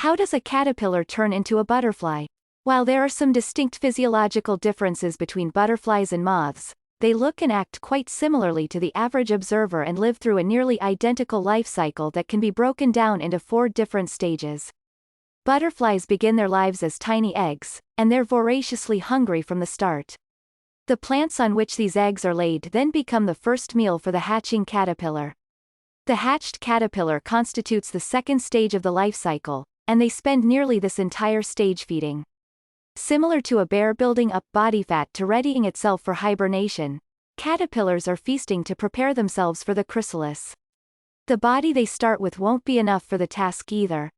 How does a caterpillar turn into a butterfly? While there are some distinct physiological differences between butterflies and moths, they look and act quite similarly to the average observer and live through a nearly identical life cycle that can be broken down into 4 different stages. Butterflies begin their lives as tiny eggs, and they're voraciously hungry from the start. The plants on which these eggs are laid then become the first meal for the hatching caterpillar. The hatched caterpillar constitutes the second stage of the life cycle, and they spend nearly this entire stage feeding. Similar to a bear building up body fat to readying itself for hibernation, caterpillars are feasting to prepare themselves for the chrysalis. The body they start with won't be enough for the task either.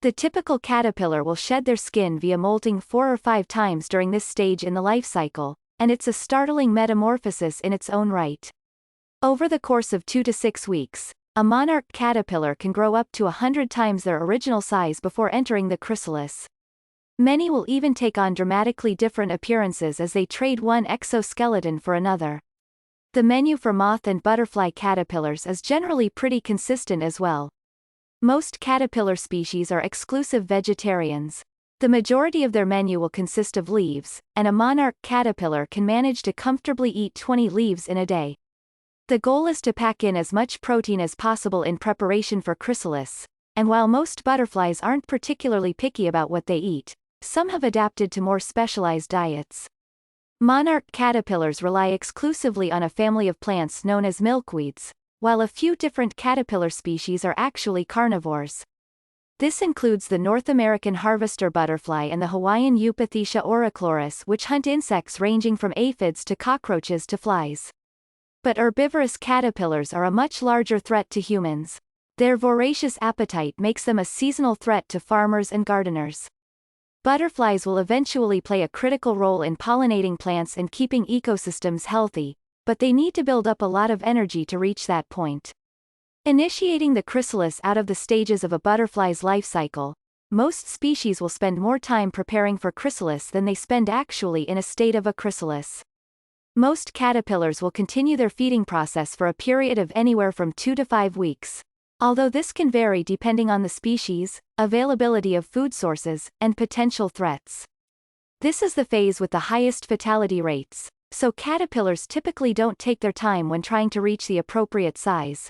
The typical caterpillar will shed their skin via molting 4 or 5 times during this stage in the life cycle, and it's a startling metamorphosis in its own right. Over the course of 2 to 6 weeks, a monarch caterpillar can grow up to 100 times their original size before entering the chrysalis. Many will even take on dramatically different appearances as they trade one exoskeleton for another. The menu for moth and butterfly caterpillars is generally pretty consistent as well. Most caterpillar species are exclusive vegetarians. The majority of their menu will consist of leaves, and a monarch caterpillar can manage to comfortably eat 20 leaves in a day. The goal is to pack in as much protein as possible in preparation for chrysalis, and while most butterflies aren't particularly picky about what they eat, some have adapted to more specialized diets. Monarch caterpillars rely exclusively on a family of plants known as milkweeds, while a few different caterpillar species are actually carnivores. This includes the North American harvester butterfly and the Hawaiian Eupathecia auricloris, which hunt insects ranging from aphids to cockroaches to flies. But herbivorous caterpillars are a much larger threat to humans. Their voracious appetite makes them a seasonal threat to farmers and gardeners. Butterflies will eventually play a critical role in pollinating plants and keeping ecosystems healthy, but they need to build up a lot of energy to reach that point. Initiating the chrysalis out of the stages of a butterfly's life cycle, most species will spend more time preparing for chrysalis than they spend actually in a state of a chrysalis. Most caterpillars will continue their feeding process for a period of anywhere from 2 to 5 weeks. Although this can vary depending on the species, availability of food sources, and potential threats. This is the phase with the highest fatality rates, so caterpillars typically don't take their time when trying to reach the appropriate size.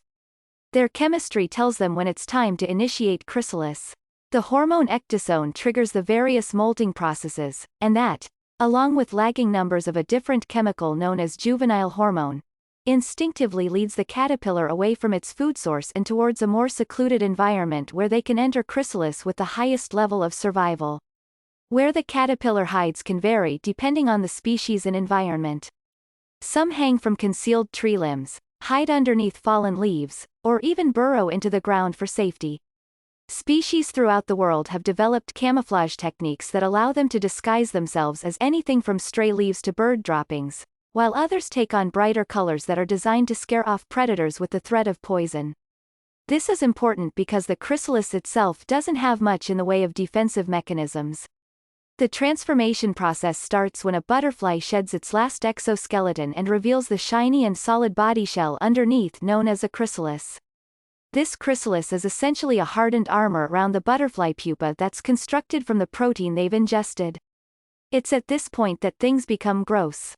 Their chemistry tells them when it's time to initiate chrysalis. The hormone ecdysone triggers the various molting processes, and that, along with lagging numbers of a different chemical known as juvenile hormone, instinctively leads the caterpillar away from its food source and towards a more secluded environment where they can enter chrysalis with the highest level of survival. Where the caterpillar hides can vary depending on the species and environment. Some hang from concealed tree limbs, hide underneath fallen leaves, or even burrow into the ground for safety. Species throughout the world have developed camouflage techniques that allow them to disguise themselves as anything from stray leaves to bird droppings, while others take on brighter colors that are designed to scare off predators with the threat of poison. This is important because the chrysalis itself doesn't have much in the way of defensive mechanisms. The transformation process starts when a butterfly sheds its last exoskeleton and reveals the shiny and solid body shell underneath known as a chrysalis. This chrysalis is essentially a hardened armor around the butterfly pupa that's constructed from the protein they've ingested. It's at this point that things become gross.